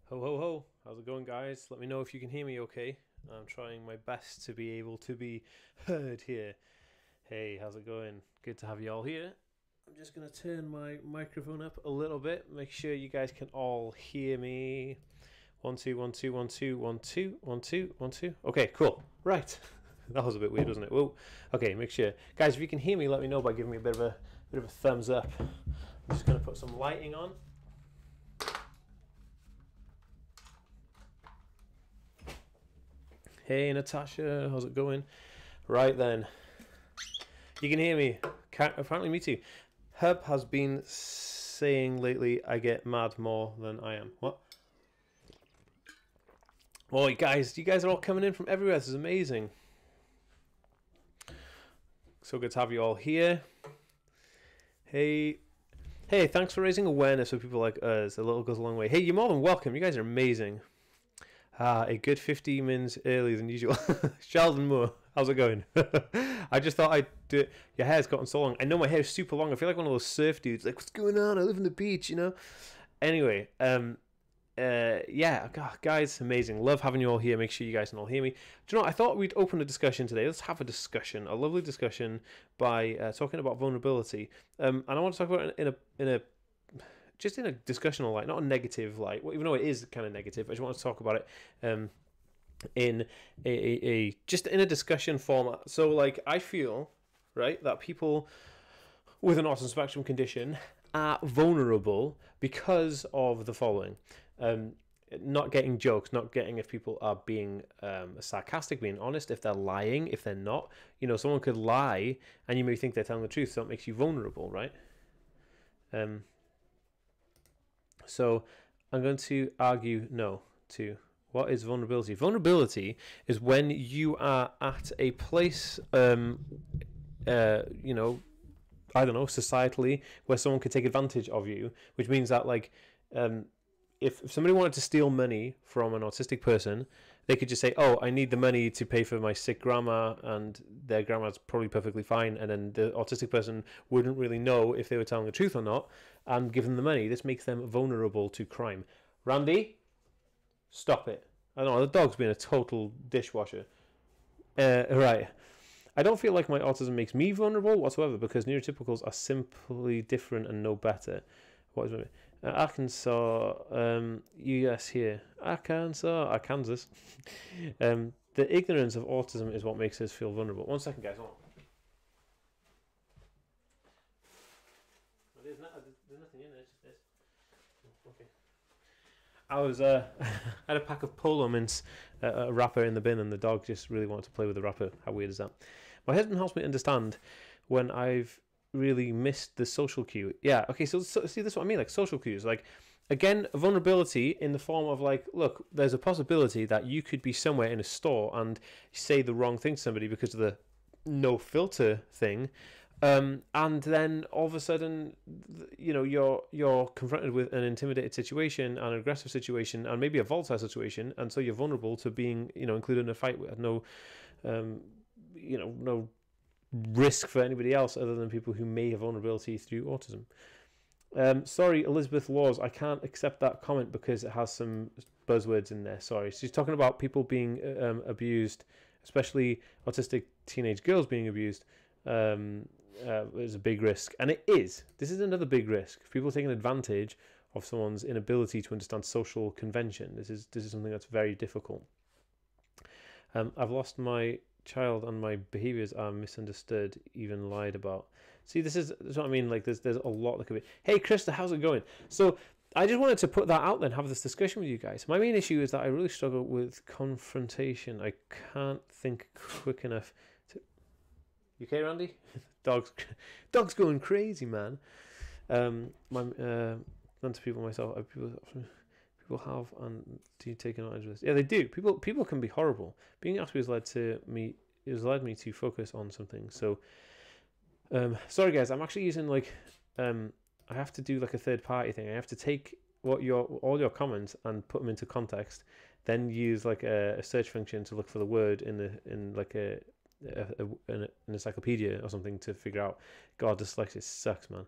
Ho ho ho, how's it going, guys? Let me know if you can hear me okay. I'm trying my best to be able to be heard here. Hey, how's it going? Good to have you all here. I'm just going to turn my microphone up a little bit, make sure you guys can all hear me. 1 2 1 2 1 2 1 2 1 2 1 2. Okay, cool. Right. That was a bit weird, wasn't it? Whoa. Okay, make sure. Guys, if you can hear me, let me know by giving me a bit of a thumbs up. I'm just going to put some lighting on. Hey Natasha, how's it going? Right then, you can hear me. Apparently me too. Herb has been saying lately I get mad more than I am. What? Oh, you guys are all coming in from everywhere. This is amazing. So good to have you all here. Hey, thanks for raising awareness for people like us. A little goes a long way. Hey, you're more than welcome. You guys are amazing. A good 15 minutes earlier than usual. Sheldon Moore, how's it going? I just thought I'd do it. Your hair's gotten so long. I know my hair's super long. I feel like one of those surf dudes. Like, what's going on? I live on the beach, you know? Anyway, yeah, God, guys, amazing. Love having you all here. Make sure you guys can all hear me. Do you know what? I thought we'd open a discussion today. Let's have a discussion, a lovely discussion by talking about vulnerability. And I want to talk about it in a just in a discussional light, not a negative light. Well, even though it is kind of negative, I just want to talk about it in a just in a discussion format. So, like, I feel right that people with an autism spectrum condition are vulnerable because of the following: not getting jokes, not getting if people are being sarcastic, being honest, if they're lying, if they're not. You know, someone could lie, and you may think they're telling the truth, so it makes you vulnerable, right? So I'm going to argue no to what is vulnerability. Vulnerability is when you are at a place, you know, I don't know, societally, where someone could take advantage of you, which means that, like, if somebody wanted to steal money from an autistic person, they could just say, oh, I need the money to pay for my sick grandma, and their grandma's probably perfectly fine, and then the autistic person wouldn't really know if they were telling the truth or not, and give them the money. This makes them vulnerable to crime. Randy, stop it. I don't know, the dog's being a total dishwasher. Right. I don't feel like my autism makes me vulnerable whatsoever, because neurotypicals are simply different and no better. What is it? Arkansas, US here. Arkansas. The ignorance of autism is what makes us feel vulnerable. 1 second, guys. Hold on. There's nothing in there. It's just this. Okay. I had a pack of Polo Mints, a wrapper in the bin, and the dog just really wanted to play with the wrapper. How weird is that? My husband helps me understand when I've really missed the social cue. Yeah, okay, so see, this is what I mean, like social cues. Like, again, vulnerability in the form of, like, look, there's a possibility that you could be somewhere in a store and say the wrong thing to somebody because of the no filter thing, and then all of a sudden, you know, you're confronted with an intimidated situation, an aggressive situation, and maybe a volatile situation, and so you're vulnerable to being, you know, included in a fight with no, you know, no risk for anybody else other than people who may have vulnerability through autism. Sorry, Elizabeth Laws, I can't accept that comment because it has some buzzwords in there. Sorry. She's talking about people being abused, especially autistic teenage girls being abused. Is a big risk, and it is. This is another big risk. People taking advantage of someone's inability to understand social convention. This is something that's very difficult. I've lost my child and my behaviors are misunderstood, even lied about. See, this is what I mean. Like, there's a lot that could be. Hey, Krista, how's it going? So I just wanted to put that out there and have this discussion with you guys. My main issue is that I really struggle with confrontation. I can't think quick enough to. You okay, Randy? Dog's going crazy, man. None to people myself. People have, and do you take advantage of this? Yeah, they do. People can be horrible. Being Aspie has led me to focus on something. So, sorry guys, I'm actually using, like, I have to do like a third party thing. I have to take all your comments and put them into context, then use like a search function to look for the word in like an encyclopedia or something to figure out. God, dyslexia sucks, man.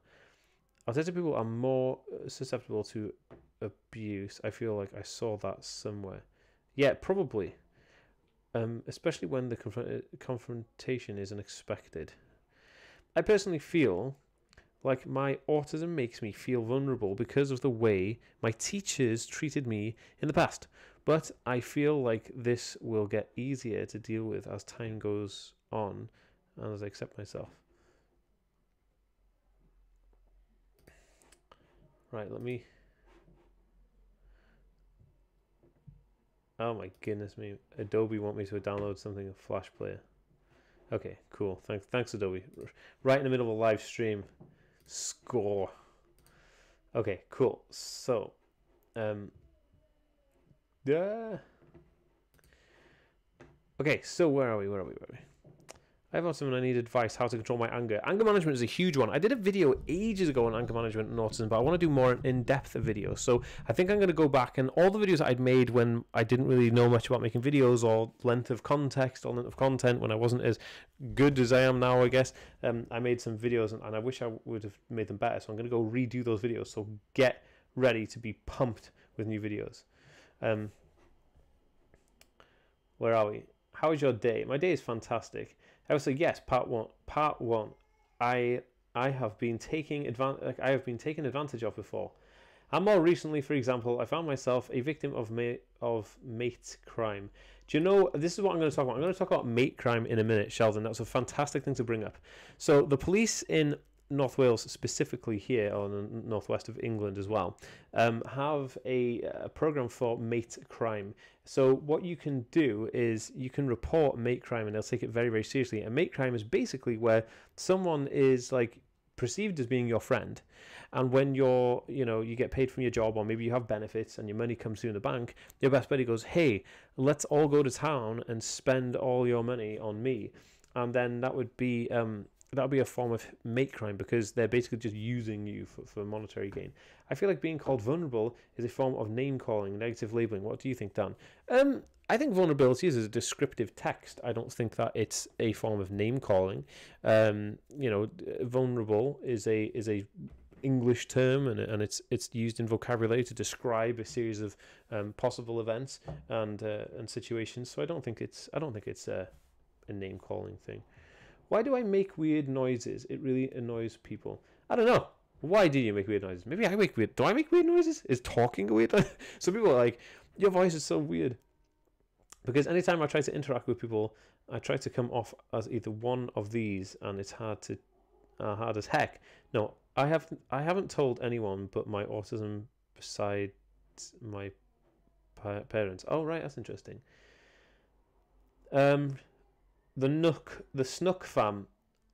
Autistic people are more susceptible to abuse. I feel like I saw that somewhere. Yeah, probably. Especially when the confrontation is unexpected. I personally feel like my autism makes me feel vulnerable because of the way my teachers treated me in the past. But I feel like this will get easier to deal with as time goes on and as I accept myself. Right, let me... Oh my goodness me. Adobe want me to download something, a Flash player. Okay, cool. Thanks Adobe. Right in the middle of a live stream. Score. Okay, cool. So, okay, so where are we? I have autism and I need advice how to control my anger. Anger management is a huge one. I did a video ages ago on anger management and autism, but I want to do more in-depth videos. So I think I'm going to go back and all the videos I'd made when I didn't really know much about making videos or length of context or length of content, when I wasn't as good as I am now, I guess. I made some videos and I wish I would have made them better. So I'm going to go redo those videos. So get ready to be pumped with new videos. Where are we? How is your day? My day is fantastic. I would say yes. Part one. I have been taking advantage of before, and more recently, for example, I found myself a victim of mate crime. Do you know? This is what I'm going to talk about. I'm going to talk about mate crime in a minute, Sheldon. That's a fantastic thing to bring up. So the police in North Wales, specifically here, or the northwest of England as well, have a program for mate crime. So what you can do is you can report mate crime and they'll take it very, very seriously. And mate crime is basically where someone is like perceived as being your friend, and when you get paid from your job, or maybe you have benefits and your money comes through in the bank, your best buddy goes, hey, let's all go to town and spend all your money on me. And then that would be a form of mate crime, because they're basically just using you for monetary gain. I feel like being called vulnerable is a form of name calling, negative labeling. What do you think, Dan? I think vulnerability is a descriptive text. I don't think that it's a form of name calling. Vulnerable is a English term, and it's used in vocabulary to describe a series of possible events and situations. So I don't think it's a name calling thing. Why do I make weird noises? It really annoys people. I don't know. Why do you make weird noises? Maybe I make weird... Do I make weird noises? Is talking a weird noise? Some people are like, your voice is so weird. Because anytime I try to interact with people, I try to come off as either one of these, and it's hard as heck. No, I haven't told anyone but my autism besides my parents. Oh, right, that's interesting. The Snook fam.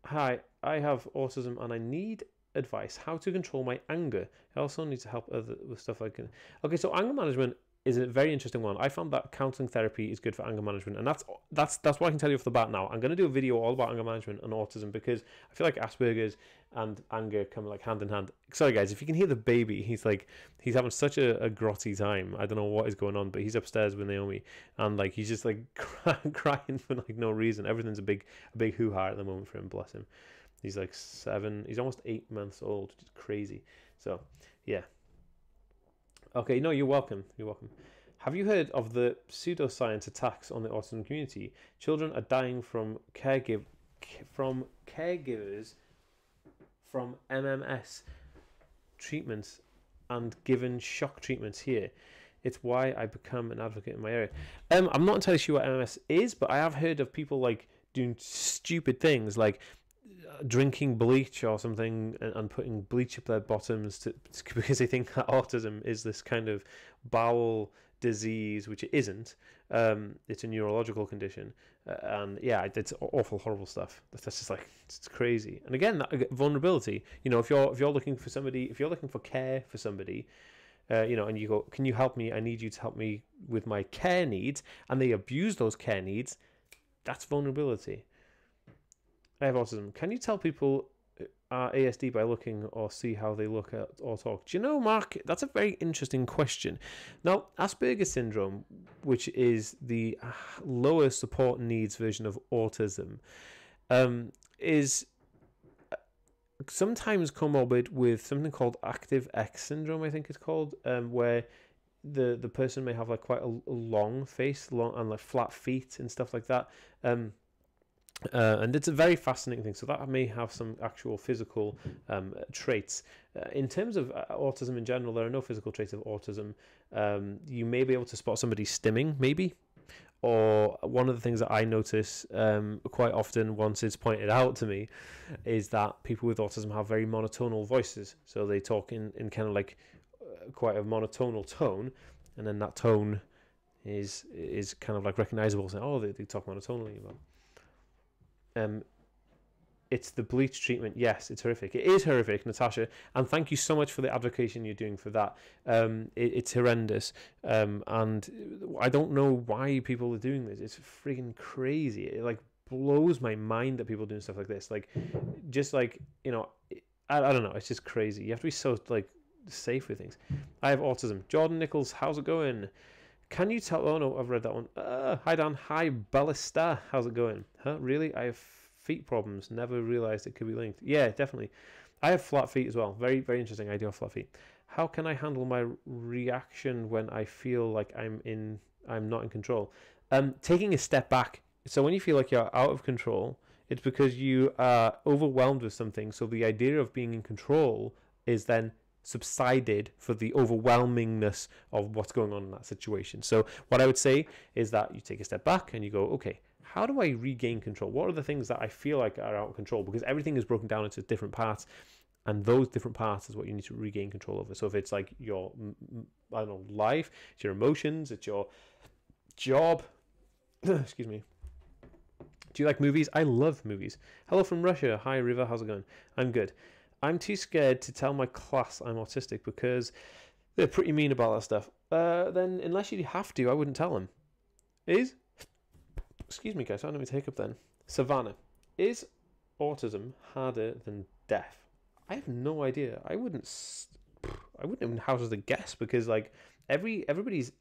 Hi, I have autism and I need advice how to control my anger. I also need to help others with stuff like... Okay, so anger management is a very interesting one. I found that counseling therapy is good for anger management, and that's what I can tell you off the bat now. I'm going to do a video all about anger management and autism, because I feel like Asperger's and anger come like hand in hand. Sorry guys, if you can hear the baby, he's having such a grotty time. I don't know what is going on, but he's upstairs with Naomi, and like he's just like crying for like no reason. Everything's a big hoo-ha at the moment for him, bless him. He's like 7, he's almost 8 months old, which is crazy. So yeah. Okay, no, you're welcome. You're welcome. Have you heard of the pseudoscience attacks on the autism community? Children are dying from caregivers from MMS treatments and given shock treatments here. It's why I become an advocate in my area. I'm not entirely sure what MMS is, but I have heard of people like doing stupid things like drinking bleach or something and putting bleach up their bottoms because they think that autism is this kind of bowel disease, which it isn't. It's a neurological condition, and yeah, it's awful, horrible stuff. That's just like, it's crazy. And again, that vulnerability. If you're looking for somebody, if you're looking for care for somebody, and you go, can you help me? I need you to help me with my care needs, and they abuse those care needs. That's vulnerability. I have autism. Can you tell people are ASD by looking or see how they look at or talk? Do you know, Mark? That's a very interesting question. Now, Aspergers Syndrome, which is the lower support needs version of autism, is sometimes comorbid with something called active X syndrome, I think it's called, where the person may have like quite a long face, long and like flat feet and stuff like that. And it's a very fascinating thing. So that may have some actual physical traits. In terms of autism in general, there are no physical traits of autism. You may be able to spot somebody stimming, maybe. Or one of the things that I notice quite often once it's pointed out to me is that people with autism have very monotonal voices. So they talk in kind of like quite a monotonal tone, and then that tone is kind of like recognizable. So, oh, they talk monotonally. It's the bleach treatment. Yes, it's horrific. It is horrific, Natasha. And thank you so much for the advocacy you're doing for that. It's horrendous. And I don't know why people are doing this. It's freaking crazy. It like blows my mind that people are doing stuff like this. Like, just like, you know, I don't know. It's just crazy. You have to be so like safe with things. I have autism. Jordan Nichols, how's it going? Can you tell? Oh no, I've read that one. Hi Dan. Hi Ballista. How's it going? Huh? Really? I have feet problems. Never realized it could be linked. Yeah, definitely. I have flat feet as well. Very, very interesting. I do have flat feet. How can I handle my reaction when I feel like I'm not in control? Taking a step back. So when you feel like you're out of control, it's because you are overwhelmed with something. So the idea of being in control is then subsided for the overwhelmingness of what's going on in that situation. So what I would say is that you take a step back and you go, okay, how do I regain control? What are the things that I feel like are out of control? Because everything is broken down into different parts, and those different parts is what you need to regain control over. So if it's like your, I don't know, life, it's your emotions, it's your job, excuse me. Do you like movies? I love movies. Hello from Russia. Hi River, how's it going? I'm good. I'm too scared to tell my class I'm autistic because they're pretty mean about that stuff. Then unless you have to, I wouldn't tell them. Excuse me guys, let me take up then. Savannah, is autism harder than deaf? I have no idea. I wouldn't even hazard a guess, because like everybody's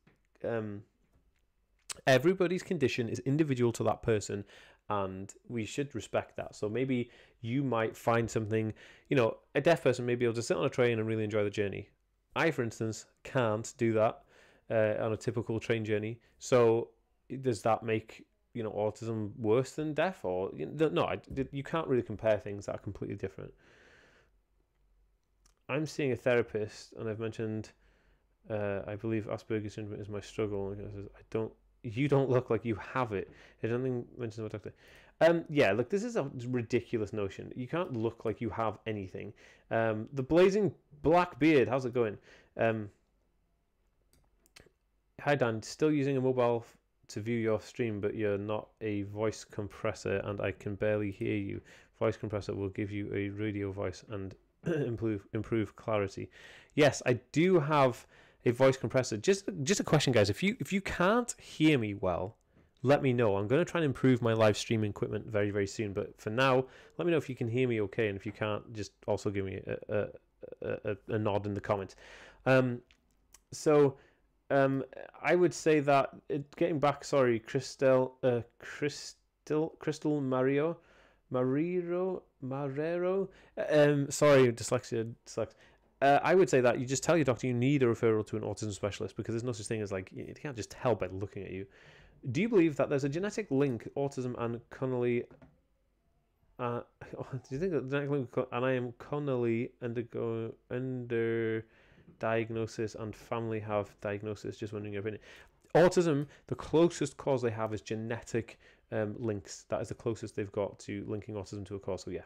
condition is individual to that person, and we should respect that. So maybe you might find something, you know, a deaf person may be able to sit on a train and really enjoy the journey. I, for instance, can't do that on a typical train journey. So does that make, you know, autism worse than deaf? Or no, you can't really compare things that are completely different. I'm seeing a therapist, and I've mentioned, I believe Aspergers Syndrome is my struggle. You don't look like you have it. There's nothing mentioned about doctor. Yeah, look, this is a ridiculous notion. You can't look like you have anything. The Blazing Black Beard, how's it going? Hi Dan, still using a mobile to view your stream, but you're not a voice compressor, and I can barely hear you. Voice compressor will give you a radio voice and improve clarity. Yes, I do have a voice compressor. Just a question, guys. If you can't hear me well, let me know. I'm going to try and improve my live streaming equipment very, very soon. But for now, let me know if you can hear me okay, and if you can't, just also give me a nod in the comments. I would say that getting back. Sorry, Crystal Marrero. Sorry, dyslexia. I would say that you just tell your doctor you need a referral to an autism specialist, because there's no such thing as like, you can't just tell by looking at you. Do you believe that there's a genetic link, autism and Connolly? Do you think that genetic link, and I am Connolly under diagnosis and family have diagnosis? Just wondering your opinion. Autism, the closest cause they have is genetic links. That is the closest they've got to linking autism to a cause. So yeah.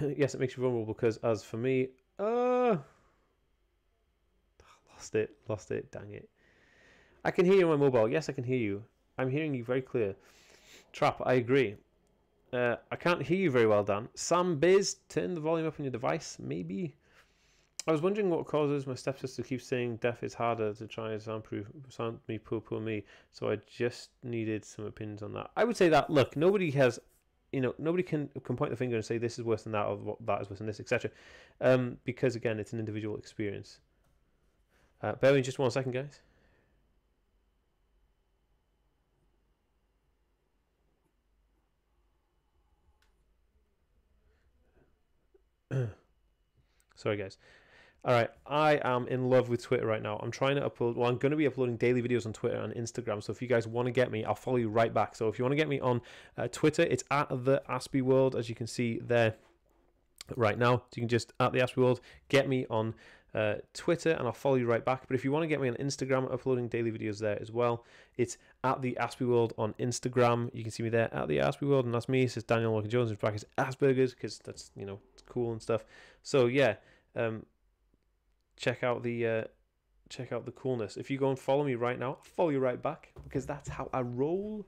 Yes, it makes you vulnerable, because as for me, lost it, dang it. I can hear you on my mobile. Yes, I can hear you. I'm hearing you very clear. Trap, I agree. I can't hear you very well, Dan. Sam Biz, turn the volume up on your device, maybe. I was wondering what causes my stepsister keeps saying deaf is harder to try and soundproof. Sound me, poor me. So I just needed some opinions on that. I would say that, look, nobody has, nobody can point the finger and say this is worse than that, or that is worse than this, etc. Because again, it's an individual experience. Bear with me just 1 second, guys. Sorry, guys. All right, I am in love with Twitter right now. I'm trying to upload. Well, I'm going to be uploading daily videos on Twitter and Instagram. So if you guys want to get me, I'll follow you right back. So if you want to get me on Twitter, it's at TheAspieWorld, as you can see there right now. So you can just at TheAspieWorld get me on Twitter, and I'll follow you right back. But if you want to get me on Instagram, I'm uploading daily videos there as well. It's at TheAspieWorld on Instagram. You can see me there at TheAspieWorld, and that's me. It says Daniel Walker Jones in brackets Aspergers, because that's, you know, it's cool and stuff. So yeah, check out the coolness. If you go and follow me right now, I'll follow you right back, because that's how I roll.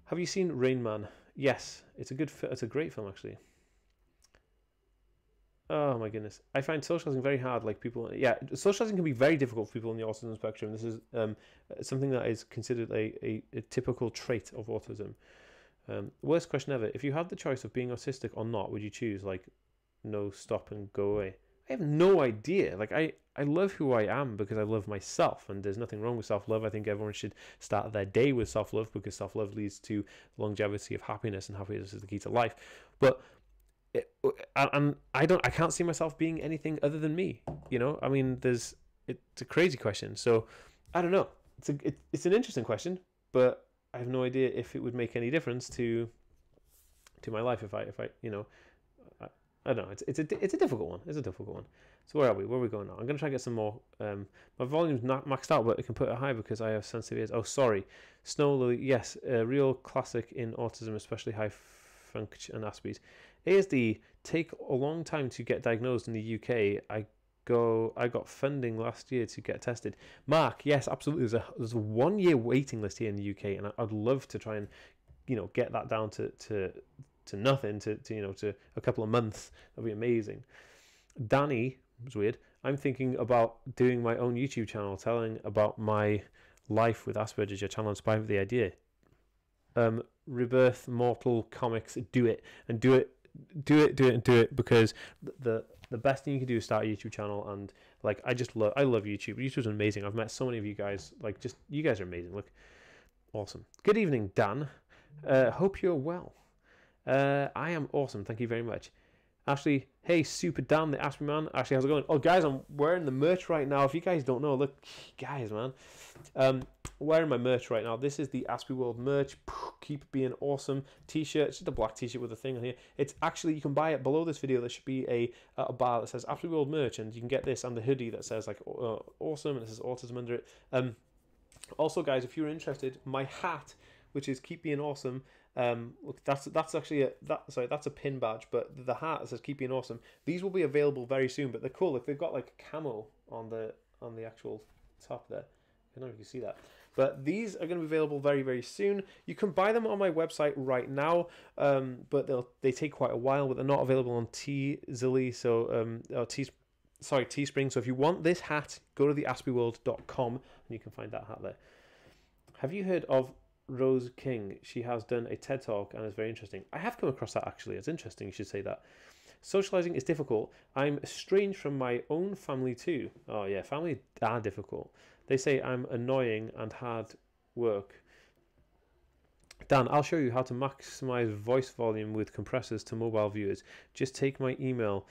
Have you seen Rain Man? Yes, it's a great film actually. Oh my goodness. I find socializing very hard. Like people, yeah, socializing can be very difficult for people on the autism spectrum. This is something that is considered a typical trait of autism. Worst question ever. If you had the choice of being autistic or not, would you choose like no, stop and go away? I have no idea. Like I love who I am because I love myself, and there's nothing wrong with self-love. I think everyone should start their day with self-love, because self-love leads to longevity of happiness, and happiness is the key to life. But I can't see myself being anything other than me. You know, I mean, it's a crazy question. So I don't know. It's an interesting question, but I have no idea if it would make any difference to my life if I you know. I don't know. It's a difficult one. It's a difficult one. So where are we? Where are we going now? I'm going to try and get some more. My volume's not maxed out, but I can put it high because I have sensitive ears. Oh, sorry. Snow Lily. Yes, a real classic in autism, especially high function and Aspie's. ASD take a long time to get diagnosed in the UK. I got funding last year to get tested. Mark, yes, absolutely. There's a 1 year waiting list here in the UK, and I'd love to try and, you know, get that down to nothing, to you know, to a couple of months. That'd be amazing. Danny, it's weird. I'm thinking about doing my own YouTube channel, telling about my life with Asperger's. Your channel inspired the idea. Rebirth Mortal Comics, do it, because the best thing you can do is start a YouTube channel. And like, I love YouTube. YouTube's amazing. I've met so many of you guys. Like, just, you guys are amazing. Look, awesome. Good evening, Dan. Hope you're well. I am awesome. Thank you very much. Ashley, hey, Super Dan, the Aspie Man. Ashley, how's it going? Oh, guys, I'm wearing the merch right now. If you guys don't know, look, guys, man. Wearing my merch right now. This is the Aspie World merch. Keep being awesome t-shirt. It's just a black t-shirt with a thing on here. It's actually, you can buy it below this video. There should be a bar that says Aspie World merch, and you can get this and the hoodie that says like awesome, and it says autism under it. Also, guys, if you're interested, my hat, which is Keep Being Awesome. Look, that's actually that's a pin badge, but the hat that says Keep Being Awesome. These will be available very soon, but they're cool. Like, they've got like camo on the actual top there. I don't know if you can see that, but these are going to be available very, very soon. You can buy them on my website right now, but they take quite a while. But they're not available on Teespring. So if you want this hat, go to theaspieworld.com and you can find that hat there. Have you heard of Rose King? She has done a TED Talk and it's very interesting. I have come across that actually. It's interesting you should say that. Socializing is difficult. I'm estranged from my own family too. Oh yeah, family are difficult. They say I'm annoying and hard work. Dan, I'll show you how to maximize voice volume with compressors to mobile viewers. Just take my email,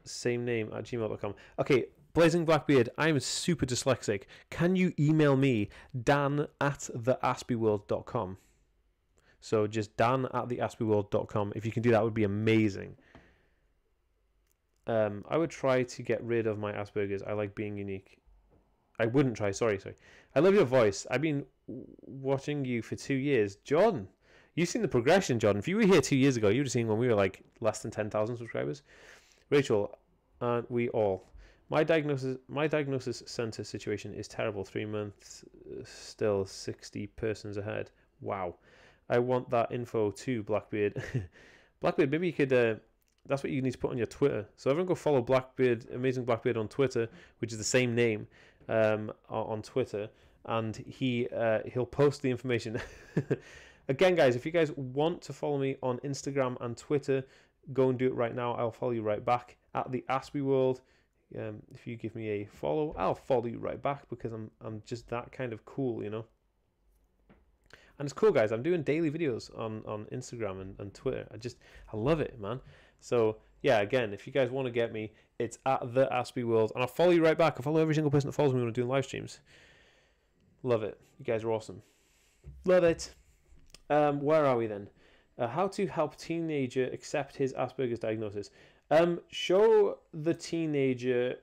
same name at gmail.com. Okay, Blazing Blackbeard, I'm super dyslexic. Can you email me, dan@theaspieworld.com? So just dan@theaspieworld.com. If you can do that, would be amazing. I would try to get rid of my Asperger's. I like being unique. I wouldn't try. Sorry. I love your voice. I've been watching you for 2 years. Jordan, you've seen the progression, Jordan. If you were here 2 years ago, you would have seen when we were like less than 10,000 subscribers. Rachel, aren't we all? My diagnosis center situation is terrible. 3 months, still 60 persons ahead. Wow. I want that info too, Blackbeard. Blackbeard, maybe you could... that's what you need to put on your Twitter. So everyone go follow Blackbeard, Amazing Blackbeard on Twitter, which is the same name on Twitter, and he'll post the information. Again, guys, if you guys want to follow me on Instagram and Twitter, go and do it right now. I'll follow you right back at TheAspieWorld. If you give me a follow, I'll follow you right back because I'm just that kind of cool, you know. And it's cool, guys. I'm doing daily videos on Instagram and Twitter. I love it, man. So yeah, again, if you guys want to get me, it's at TheAspieWorld, and I'll follow you right back. I'll follow every single person that follows me when I'm doing live streams. Love it. You guys are awesome. Love it. Where are we then? How to help teenager accept his Asperger's diagnosis. Show the teenager,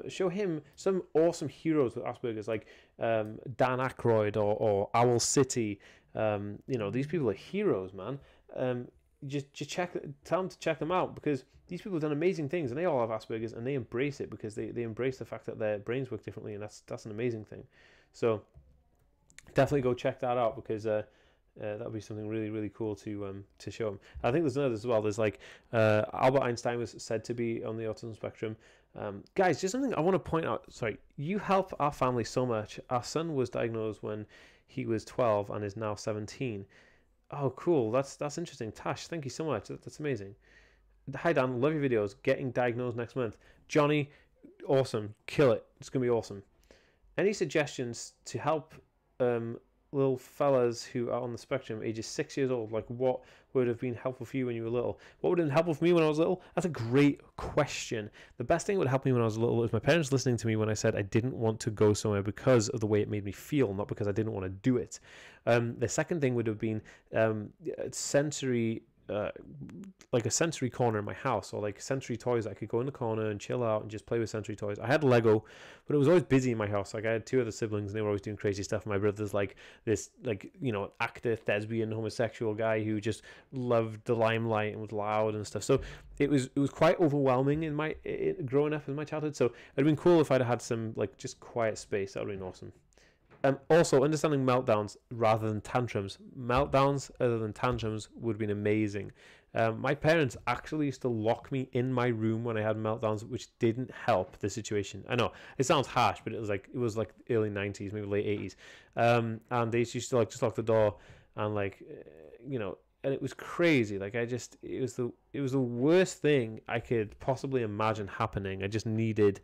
show him some awesome heroes with Asperger's, like Dan Aykroyd or Owl City. These people are heroes, man. Just tell them to check them out, because these people have done amazing things, and they all have Asperger's, and they embrace it because they embrace the fact that their brains work differently, and that's an amazing thing. So definitely go check that out, because that would be something really, really cool to show them. I think there's another as well. There's like Albert Einstein was said to be on the autism spectrum. Guys, just something I want to point out. Sorry, you help our family so much. Our son was diagnosed when he was 12 and is now 17. Oh, cool. That's interesting. Tash, thank you so much. That's amazing. Hi, Dan. Love your videos. Getting diagnosed next month. Johnny, awesome. Kill it. It's going to be awesome. Any suggestions to help little fellas who are on the spectrum, ages 6 years old? Like, what would have been helpful for you when you were little? What would have been helpful for me when I was little? That's a great question. The best thing that would help me when I was little was my parents listening to me when I said I didn't want to go somewhere because of the way it made me feel, not because I didn't want to do it. The second thing would have been sensory, like a sensory corner in my house, or like sensory toys. I could go in the corner and chill out and just play with sensory toys. I had Lego, but it was always busy in my house. Like, I had two other siblings, and they were always doing crazy stuff. My brother's like this, like, actor, thespian, homosexual guy who just loved the limelight and was loud and stuff. So it was quite overwhelming in my growing up in my childhood. So it'd been cool if I'd had some like just quiet space. That would have been awesome. Also, understanding meltdowns rather than tantrums. Meltdowns other than tantrums would have been amazing. My parents actually used to lock me in my room when I had meltdowns, which didn't help the situation. I know it sounds harsh, but it was like early 90s, maybe late 80s. And they used to like just lock the door and and it was crazy. Like, it was the worst thing I could possibly imagine happening. I just needed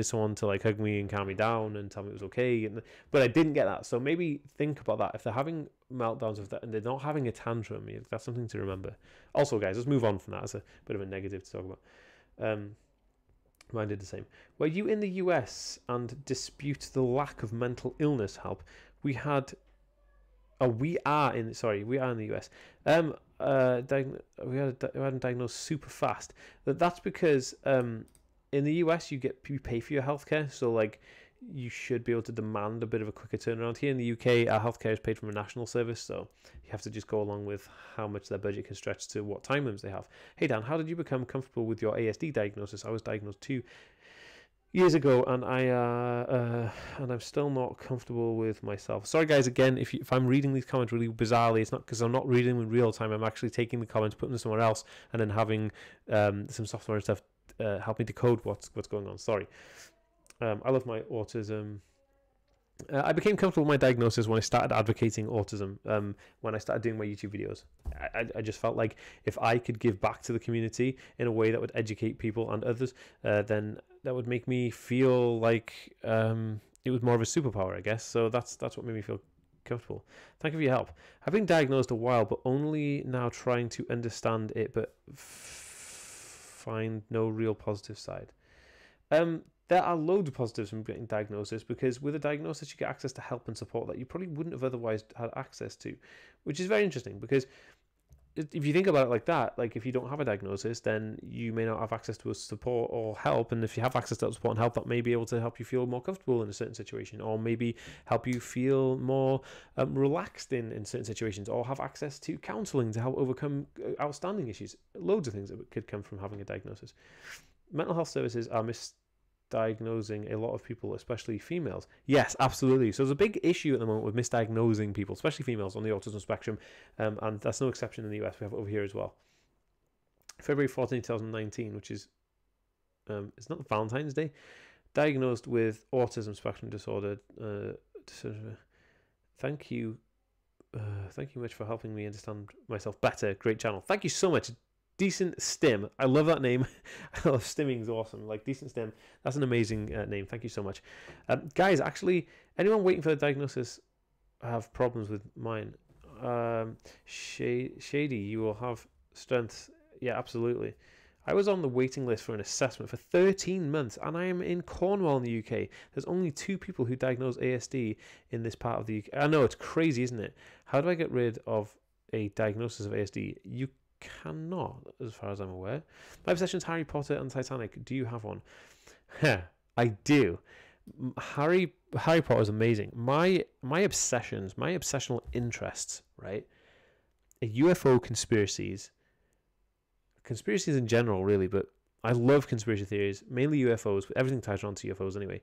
someone to like hug me and calm me down and tell me it was okay, but I didn't get that. So maybe think about that if they're having meltdowns and they're not having a tantrum. That's something to remember. Also, guys, let's move on from that. It's a bit of a negative to talk about. Mine did the same. Were you in the US and dispute the lack of mental illness help? We are in the US. We had them diagnosed super fast. That's because in the US, you pay for your healthcare, so like you should be able to demand a bit of a quicker turnaround. Here in the UK, our healthcare is paid from a national service, so you have to just go along with how much their budget can stretch to what time limits they have. Hey Dan, how did you become comfortable with your ASD diagnosis? I was diagnosed 2 years ago, and I'm still not comfortable with myself. Sorry guys, again, if I'm reading these comments really bizarrely, it's not because I'm not reading them in real time. I'm actually taking the comments, putting them somewhere else, and then having some software and stuff help me decode what's going on. Sorry. I love my autism. I became comfortable with my diagnosis when I started advocating autism, when I started doing my YouTube videos. I just felt like if I could give back to the community in a way that would educate people and others, then that would make me feel like it was more of a superpower, I guess. So that's what made me feel comfortable. Thank you for your help. I've been diagnosed a while, but only now trying to understand it, but find no real positive side. There are loads of positives from getting diagnosis, because with a diagnosis you get access to help and support that you probably wouldn't have otherwise had access to, which is very interesting, because if you think about it like that, like if you don't have a diagnosis, then you may not have access to a support or help, and if you have access to that support and help, that may be able to help you feel more comfortable in a certain situation, or maybe help you feel more relaxed in certain situations, or have access to counselling to help overcome outstanding issues. Loads of things that could come from having a diagnosis. Mental health services are misdiagnosing a lot of people, especially females. Yes, absolutely. So there's a big issue at the moment with misdiagnosing people, especially females, on the autism spectrum, and that's no exception in the US. We have it over here as well. February 14, 2019, which is it's not Valentine's Day. Diagnosed with autism spectrum disorder. Thank you much for helping me understand myself better. Great channel. Thank you so much. Decent Stim. I love that name. I love stimming's awesome. Like, Decent Stim. That's an amazing name. Thank you so much. Guys, actually, anyone waiting for the diagnosis have problems with mine? Shady, you will have strength Yeah, absolutely. I was on the waiting list for an assessment for 13 months, and I am in Cornwall in the UK. There's only 2 people who diagnose ASD in this part of the UK. I know, it's crazy, isn't it? How do I get rid of a diagnosis of ASD? You cannot, as far as I'm aware. My obsession's Harry Potter and Titanic. Do you have one? I do. Harry Potter is amazing. My obsessions, my obsessional interests, right? Are UFO conspiracies in general, really, but I love conspiracy theories, mainly UFOs, but everything ties on to UFOs anyway.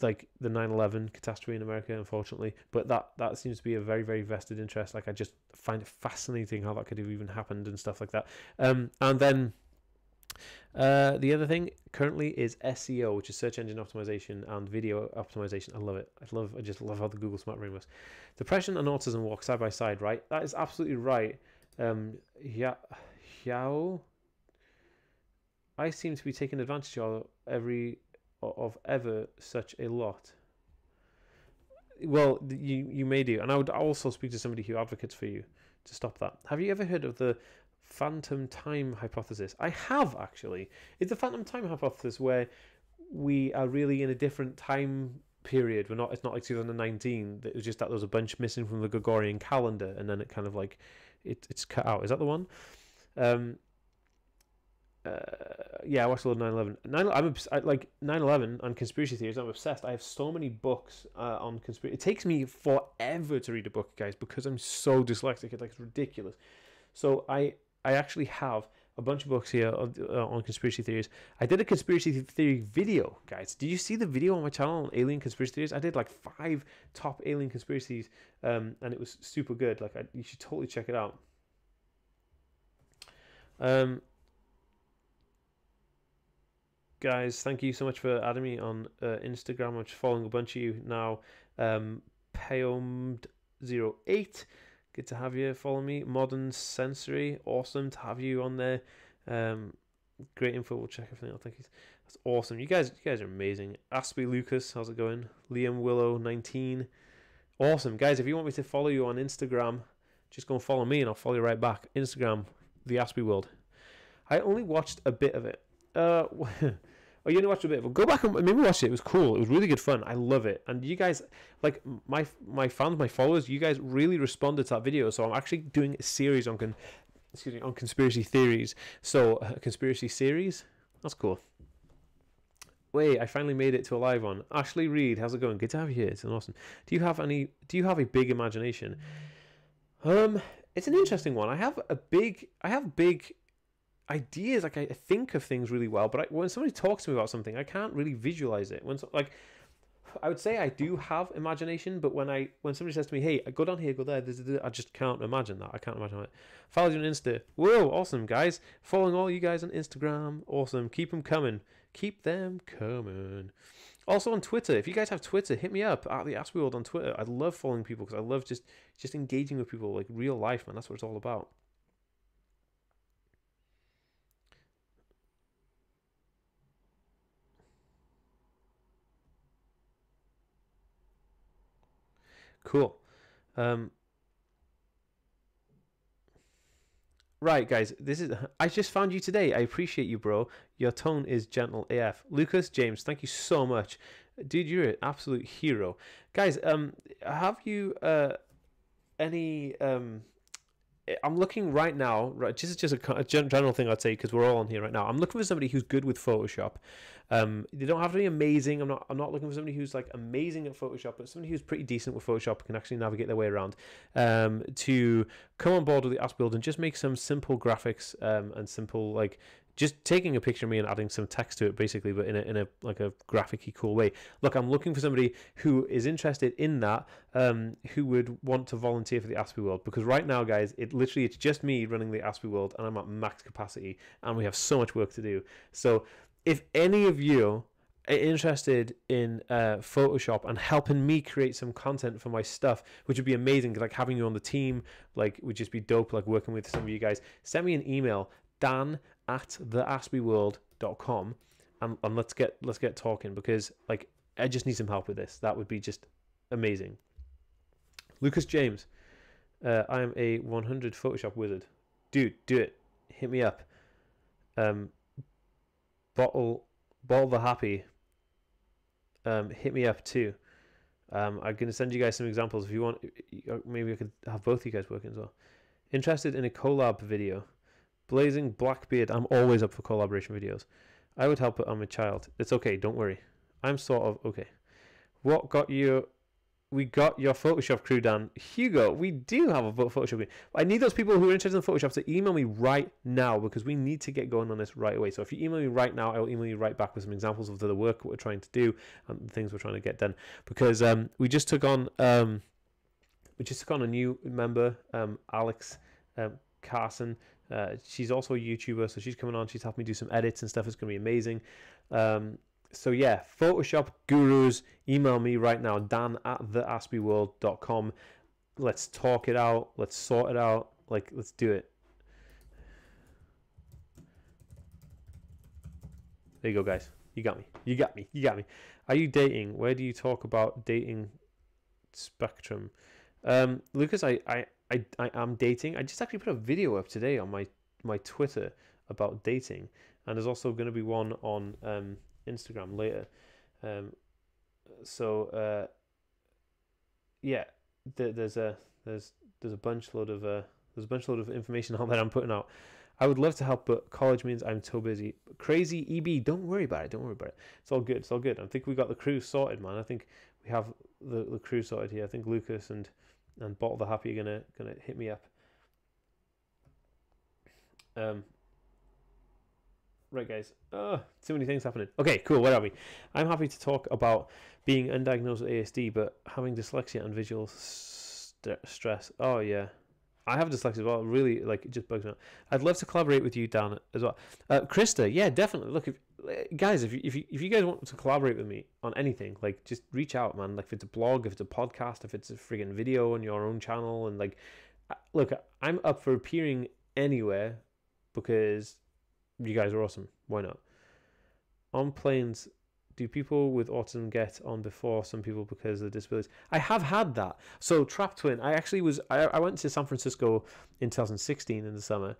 Like the 9/11 catastrophe in America, unfortunately, but that seems to be a very, very vested interest. Like, I just find it fascinating how that could have even happened and stuff like that. And then the other thing currently is SEO, which is search engine optimization and video optimization. I love it. I just love how the Google Smart Brain works. Depression and autism walk side by side, right? That is absolutely right. I seem to be taking advantage of ever such a lot. Well, you may do, and I would also speak to somebody who advocates for you to stop that. Have you ever heard of the phantom time hypothesis? I have, actually. It's the phantom time hypothesis where we are really in a different time period. It's not like 2019. It was just that there was a bunch missing from the Gregorian calendar, and then it kind of like it's cut out. Is that the one? Yeah, I watched a lot of 9/11. I like 9/11 and conspiracy theories. I'm obsessed. I have so many books on conspiracy. It takes me forever to read a book, guys, because I'm so dyslexic. It's ridiculous. So I actually have a bunch of books here on conspiracy theories. I did a conspiracy theory video, guys. Did you see the video on my channel on alien conspiracy theories? I did like 5 top alien conspiracies, and it was super good. Like, you should totally check it out. Guys, thank you so much for adding me on Instagram. I'm just following a bunch of you now. Payomed08, good to have you. Follow me. Modern Sensory, awesome to have you on there. Great info. We'll check everything out. Thank you. That's awesome. You guys are amazing. Aspie Lucas, how's it going? Liam Willow 19, awesome. Guys, if you want me to follow you on Instagram, just go and follow me, and I'll follow you right back. Instagram, TheAspieWorld. I only watched a bit of it. Oh, you only watched a bit of it. Go back and maybe watch it. It was cool. It was really good fun. I love it. And you guys, like my fans, my followers, you guys really responded to that video. So I'm actually doing a series on conspiracy theories. So a conspiracy series. That's cool. Wait, I finally made it to a live one. Ashley Reed, how's it going? Good to have you here. It's awesome. Do you have a big imagination? It's an interesting one. I have big ideas. Like, I think of things really well, but when somebody talks to me about something, I can't really visualize it. I would say I do have imagination, but when somebody says to me, "Hey, go down here, go there," I just can't imagine that. I can't imagine it. Follow you on Insta. Whoa, awesome, guys! Following all you guys on Instagram, awesome. Keep them coming. Keep them coming. Also on Twitter, if you guys have Twitter, hit me up at TheAspieWorld on Twitter. I love following people because I love just engaging with people, like real life, man. That's what it's all about. Cool. Right, guys, I just found you today. I appreciate you, bro. Your tone is gentle AF. Lucas James, thank you so much. Dude, you're an absolute hero. Guys, have you any I'm looking right now, right, this is just a general thing I'd say, because we're all on here right now. I'm looking for somebody who's good with Photoshop. They don't have to be amazing. I'm not looking for somebody who's like amazing at Photoshop, but somebody who's pretty decent with Photoshop, can actually navigate their way around, to come on board with the AspieWorld and just make some simple graphics, and simple, like, just taking a picture of me and adding some text to it, basically, but in a like a graphic-y cool way. Look, I'm looking for somebody who is interested in that, who would want to volunteer for the AspieWorld, because right now, guys, it's just me running the AspieWorld, and I'm at max capacity, and we have so much work to do. So if any of you are interested in Photoshop and helping me create some content for my stuff, which would be amazing, like having you on the team, like, would just be dope, like working with some of you guys, send me an email, dan@theaspieworld.com, and let's get talking, because, like, I just need some help with this. That would be just amazing. Lucas James, I am a 100 Photoshop wizard. Dude, do it. Hit me up. Bottle the Happy. Hit me up too. I'm going to send you guys some examples if you want. Maybe I could have both of you guys working as well. Interested in a collab video? Blazing Blackbeard. I'm always up for collaboration videos. I would help, but I'm a child. It's okay, don't worry. I'm sort of okay. What got you? We got your Photoshop crew, Dan. Hugo, we do have a Photoshop crew. I need those people who are interested in Photoshop to email me right now because we need to get going on this right away. So if you email me right now, I will email you right back with some examples of the work we're trying to do and the things we're trying to get done. Because we just took on a new member, Alex Carson. She's also a YouTuber, so she's coming on. She's helping me do some edits and stuff. It's going to be amazing. So yeah, Photoshop gurus, email me right now, dan@theaspieworld.com. Let's talk it out. Let's sort it out. Like, let's do it. There you go, guys. You got me. You got me. You got me. Are you dating? Where do you talk about dating spectrum? Lucas, I am dating. I just actually put a video up today on my Twitter about dating, and there's also going to be one on Instagram later. Yeah, there's a bunch load of information on that I'm putting out. I would love to help, but college means I'm too busy. Crazy EB, don't worry about it. Don't worry about it. It's all good. It's all good. I think we got the crew sorted, man. I think we have the crew sorted here. I think Lucas and Bottle the Happy are gonna hit me up. Right, guys. Too many things happening. Okay, cool. Where are we? I'm happy to talk about being undiagnosed with ASD, but having dyslexia and visual stress. Oh yeah, I have dyslexia as well. Really, like, it just bugs me out. I'd love to collaborate with you, Dan, as well. Krista, yeah, definitely. Look, guys, if you guys want to collaborate with me on anything, like, just reach out, man. Like, if it's a blog, if it's a podcast, if it's a friggin' video on your own channel, and like, look, I'm up for appearing anywhere because you guys are awesome. Why not? On planes, do people with autism get on before some people because of the disabilities? I have had that. So Trap Twin, I actually was. I went to San Francisco in 2016 in the summer,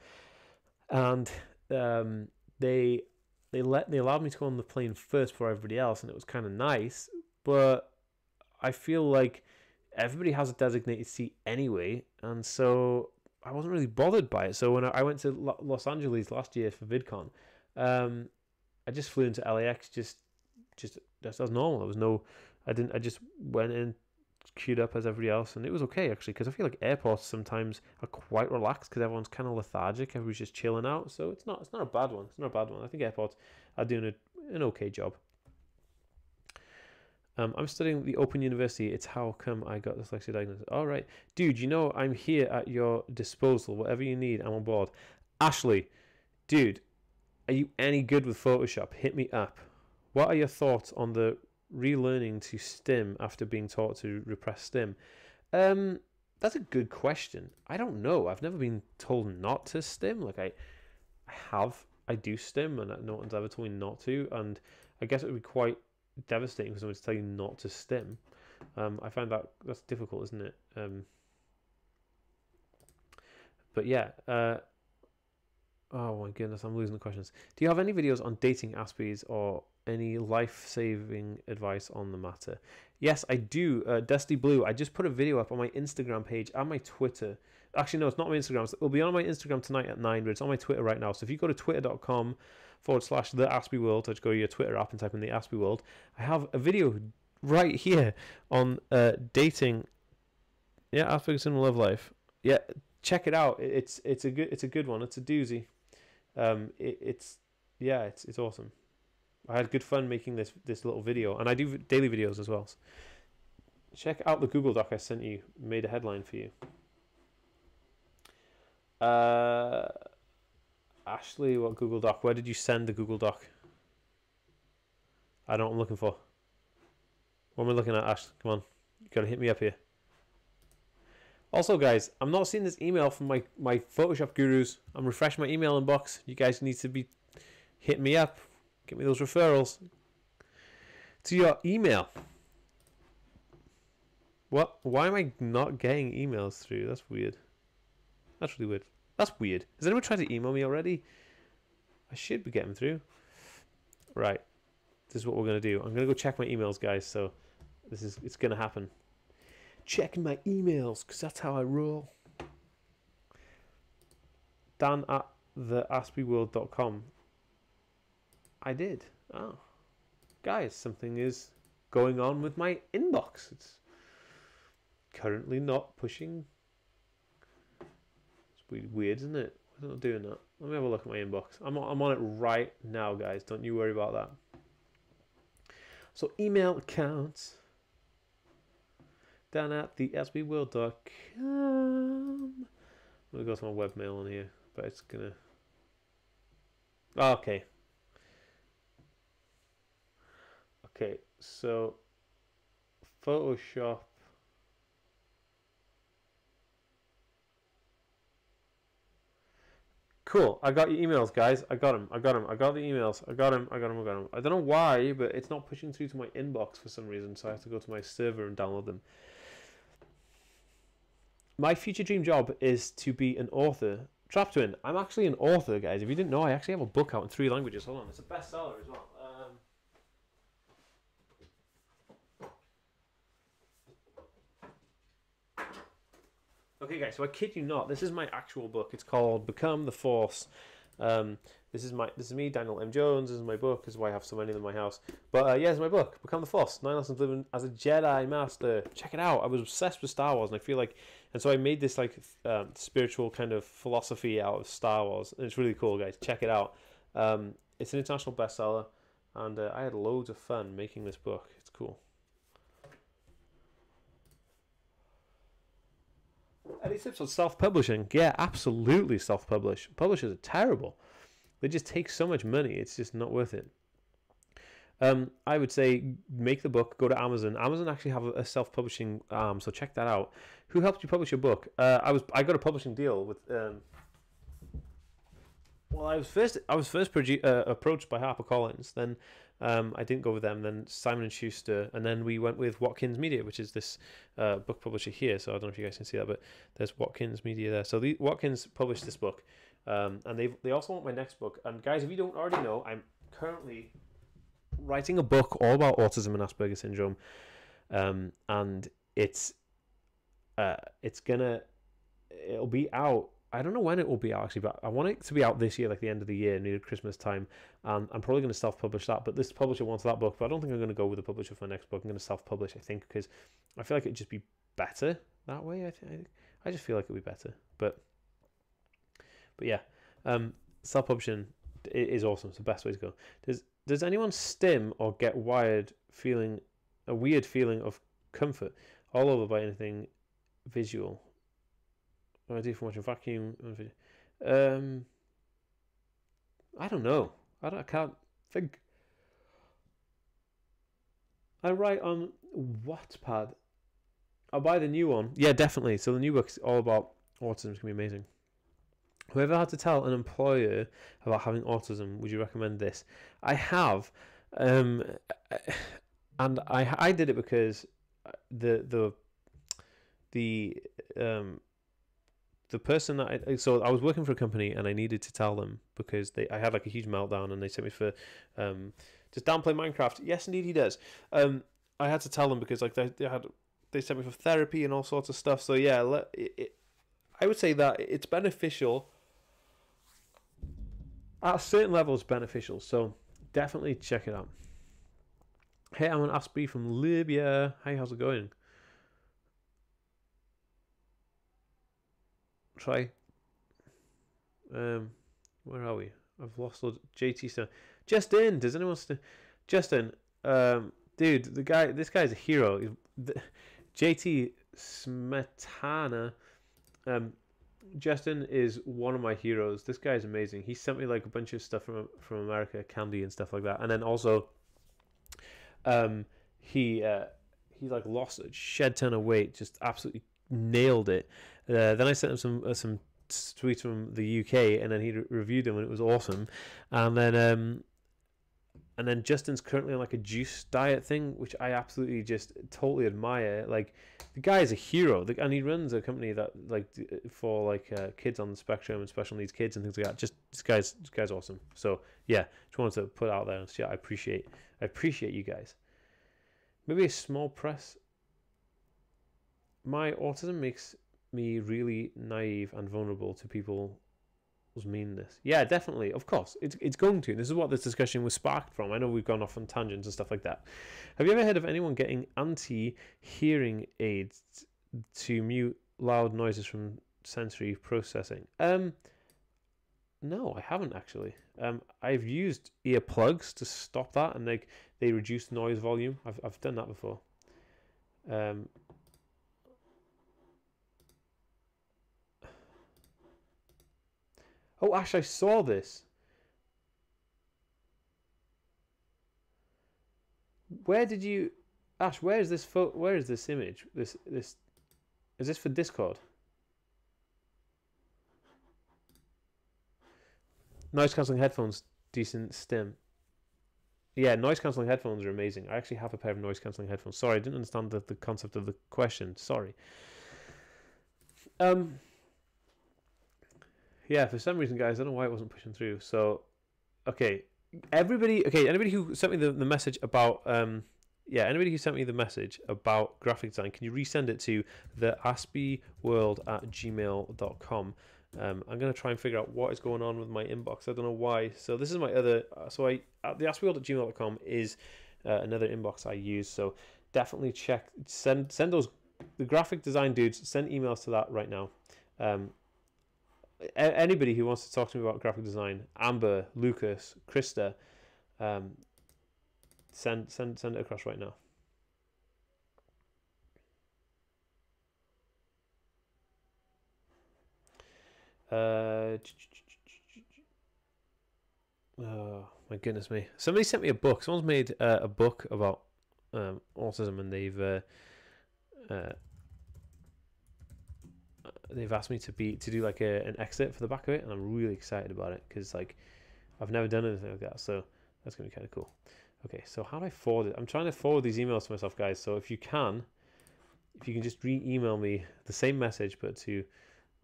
and they allowed me to go on the plane first before everybody else, and it was kind of nice. But I feel like everybody has a designated seat anyway, and so I wasn't really bothered by it. So when I went to Los Angeles last year for VidCon, I just flew into LAX just as normal. There was no, I just went in, queued up as everybody else, and it was okay actually, because I feel like airports sometimes are quite relaxed because everyone's kind of lethargic. Everybody's just chilling out, so it's not a bad one. It's not a bad one. I think airports are doing an okay job. I'm studying the Open University. It's how come I got dyslexia diagnosis. All right, dude, you know I'm here at your disposal. Whatever you need, I'm on board. Ashley, dude, are you any good with Photoshop? Hit me up. What are your thoughts on the relearning to stim after being taught to repress stim? That's a good question. I don't know. I've never been told not to stim. Like, I do stim, and no one's ever told me not to. And I guess it would be quite devastating for someone to tell you not to stim. I find that's difficult, isn't it? But yeah. Oh my goodness, I'm losing the questions. Do you have any videos on dating Aspies or any life-saving advice on the matter? Yes, I do. Dusty Blue, I just put a video up on my Instagram page and my Twitter. Actually, no, it's not my Instagram. It'll be on my Instagram tonight at 9, but it's on my Twitter right now. So if you go to twitter.com/TheAspieWorld, or just go to your Twitter app and type in TheAspieWorld, I have a video right here on dating. Yeah, Aspergers Syndrome love life. Yeah, check it out. It's a good one. It's a doozy. It's awesome. I had good fun making this little video, and I do daily videos as well. So check out the Google Doc I sent you. Made a headline for you. Ashley, what Google Doc? Where did you send the Google Doc? I know what I'm looking for. What am I looking at, Ash? Come on, you gotta hit me up here. Also, guys, I'm not seeing this email from my Photoshop gurus. I'm refreshing my email inbox. You guys need to be hitting me up. Get me those referrals to your email. What? Why am I not getting emails through? That's weird. That's really weird. That's weird. Has anyone tried to email me already? I should be getting through. Right. This is what we're going to do. I'm going to go check my emails, guys. So it's going to happen. Checking my emails, because that's how I roll. Dan at TheAspieWorld.com. I did. Oh. Guys, something is going on with my inbox. It's currently not pushing. It's weird, isn't it? Why is it not doing that? Let me have a look at my inbox. I'm on it right now, guys. Don't you worry about that. So email accounts. Dan at TheAspieWorld.com. I'm going to go to my webmail on here, but it's going to... Oh, okay. Okay, so Photoshop. Cool. I got your emails, guys. I got them. I got the emails. I got them. I don't know why, but it's not pushing through to my inbox for some reason, so I have to go to my server and download them. My future dream job is to be an author. Trap Twin, I'm actually an author, guys. If you didn't know, I actually have a book out in 3 languages. Hold on, it's a bestseller as well. Okay, guys, so I kid you not, this is my actual book. It's called Become the Force. This is me, Daniel M. Jones. This is my book. This is why I have so many in my house. But yeah, it's my book, Become the Force. 9 Lessons Living as a Jedi Master. Check it out. I was obsessed with Star Wars, and I feel like, and so I made this like spiritual kind of philosophy out of Star Wars, and it's really cool, guys. Check it out. It's an international bestseller, and I had loads of fun making this book. It's cool. Any tips on self-publishing? Yeah, absolutely self-publish. Publishers are terrible. They just take so much money. It's just not worth it. I would say make the book. Go to Amazon. Amazon actually have a self-publishing arm, so check that out. Who helped you publish your book? I got a publishing deal with. Well, I was first approached by HarperCollins. Then I didn't go with them. Then Simon and Schuster, and then we went with Watkins Media, which is this book publisher here. So I don't know if you guys can see that, but there's Watkins Media there. So Watkins published this book, and they also want my next book. And guys, if you don't already know, I'm currently writing a book all about autism and Aspergers Syndrome, and it'll be out. I don't know when it will be out actually, but I want it to be out this year, like the end of the year, near Christmas time. And I'm probably going to self-publish that. But this publisher wants that book, but I don't think I'm going to go with the publisher for my next book. I'm going to self-publish, I think, because I feel like it'd just be better that way. I just feel like it'd be better. But yeah, self-publishing is awesome. It's the best way to go. Does anyone stim or get a weird feeling of comfort all over by anything visual? What do I do from watching vacuum? I don't know. I can't think. I write on Wattpad. I'll buy the new one. Yeah, definitely. So the new book's all about autism. It's going to be amazing. Whoever had to tell an employer about having autism, would you recommend this? I have. And I did it because the person that so I was working for a company and I needed to tell them because I had like a huge meltdown and they sent me for does Dan play Minecraft? Yes, indeed he does. I had to tell them because like they sent me for therapy and all sorts of stuff. So yeah, I would say that it's beneficial at a certain level. It's beneficial, so definitely check it out. Hey, I'm an Aspie from Libya. Hey, how's it going? Try. Where are we? I've lost JT. So, Justin, does anyone Justin? Dude, this guy's a hero. JT Smetana. Justin is one of my heroes. This guy's amazing. He sent me like a bunch of stuff from America, candy and stuff like that, and then also, he like lost a shed ton of weight, just absolutely nailed it. Then I sent him some tweets from the UK, and then he reviewed them, and it was awesome. And and then Justin's currently on like a juice diet thing, which I absolutely just totally admire. Like, the guy is a hero, and he runs a company that like for like kids on the spectrum and special needs kids and things like that. Just this guy's awesome. So yeah, just wanted to put out there and say I appreciate you guys. Maybe a small press. My autism makes me really naive and vulnerable to people's meanness. Yeah, definitely. Of course, it's going to. This is what this discussion was sparked from. I know we've gone off on tangents and stuff like that. Have you ever heard of anyone getting anti-hearing aids to mute loud noises from sensory processing? No, I haven't actually. I've used earplugs to stop that, and they reduce noise volume. I've done that before. Oh, Ash, I saw this. Where did you, Ash? Where is this photo? Where is this image? This is this for Discord? Noise cancelling headphones, decent stim. Yeah, noise cancelling headphones are amazing. I actually have a pair of noise cancelling headphones. Sorry, I didn't understand the concept of the question. Sorry. Yeah, for some reason, guys, I don't know why it wasn't pushing through. So, okay, anybody who sent me the message about anybody who sent me the message about graphic design, can you resend it to TheAspieWorld@gmail.com? I'm gonna try and figure out what is going on with my inbox. I don't know why. So this is my other. TheAspieWorld@gmail.com is another inbox I use. So definitely send those, the graphic design dudes. Send emails to that right now. Anybody who wants to talk to me about graphic design, Amber, Lucas, Krista, send it across right now. Oh my goodness me! Somebody sent me a book. Someone's made a book about autism, and they've asked me to do like an excerpt for the back of it, and I'm really excited about it because like I've never done anything like that, so that's gonna be kind of cool. Okay, so how do I forward it? I'm trying to forward these emails to myself, guys. So if you can just re-email me the same message but to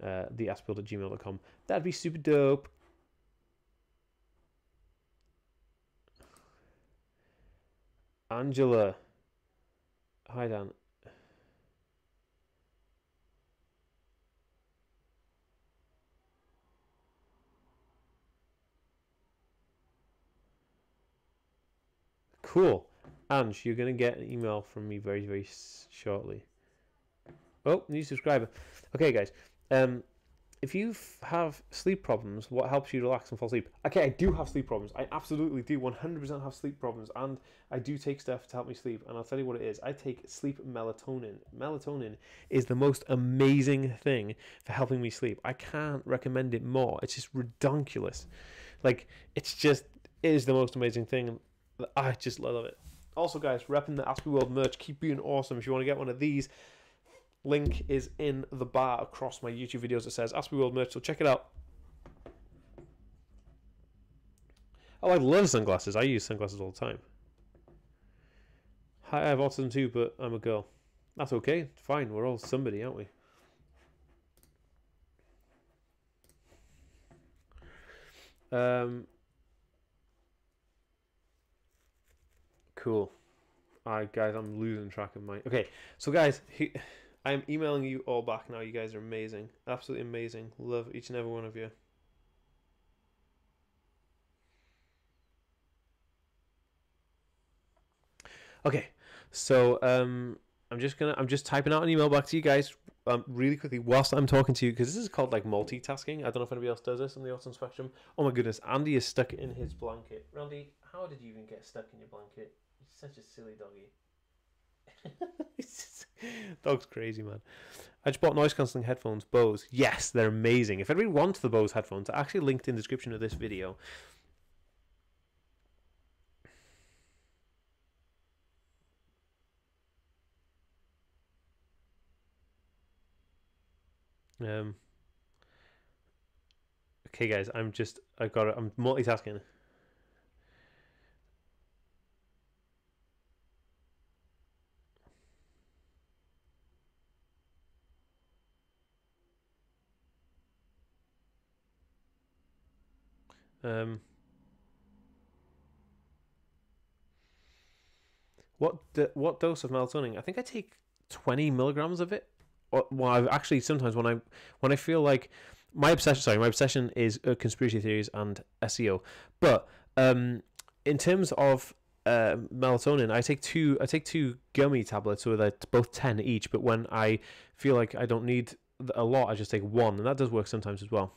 theaspieworld@gmail.com, that'd be super dope. Angela, hi Dan. Cool. Ange, you're going to get an email from me very, very shortly. Oh, new subscriber. Okay, guys. If you have sleep problems, what helps you relax and fall asleep? Okay, I do have sleep problems. I absolutely do 100% have sleep problems, and I do take stuff to help me sleep, and I'll tell you what it is. I take sleep melatonin. Melatonin is the most amazing thing for helping me sleep. I can't recommend it more. It's just ridiculous. Like, it is the most amazing thing. I just love it. Also, guys, repping the Aspie World merch. Keep being awesome. If you want to get one of these, link is in the bar across my YouTube videos. It says Aspie World merch, so check it out. Oh, I love sunglasses. I use sunglasses all the time. Hi, I have autism too, but I'm a girl. That's okay. Fine. We're all somebody, aren't we? Cool. Alright, guys, I'm losing track of my... Okay, so guys, I'm emailing you all back now. You guys are amazing. Absolutely amazing. Love each and every one of you. Okay, so I'm just typing out an email back to you guys really quickly whilst I'm talking to you, because this is called like multitasking. I don't know if anybody else does this on the autism spectrum. Oh my goodness, Andy is stuck in his blanket. Randy, how did you even get stuck in your blanket? You're such a silly doggy. Dog's crazy, man. I just bought noise cancelling headphones, Bose. Yes, they're amazing. If anybody wants the Bose headphones, I actually linked in the description of this video. Okay, guys, I'm multitasking. What dose of melatonin? I think I take 20 milligrams of it. Well, I've actually sometimes when I feel like my obsession. Sorry, my obsession is conspiracy theories and SEO. But in terms of melatonin, I take two gummy tablets, so they're both 10 each. But when I feel like I don't need a lot, I just take one, and that does work sometimes as well.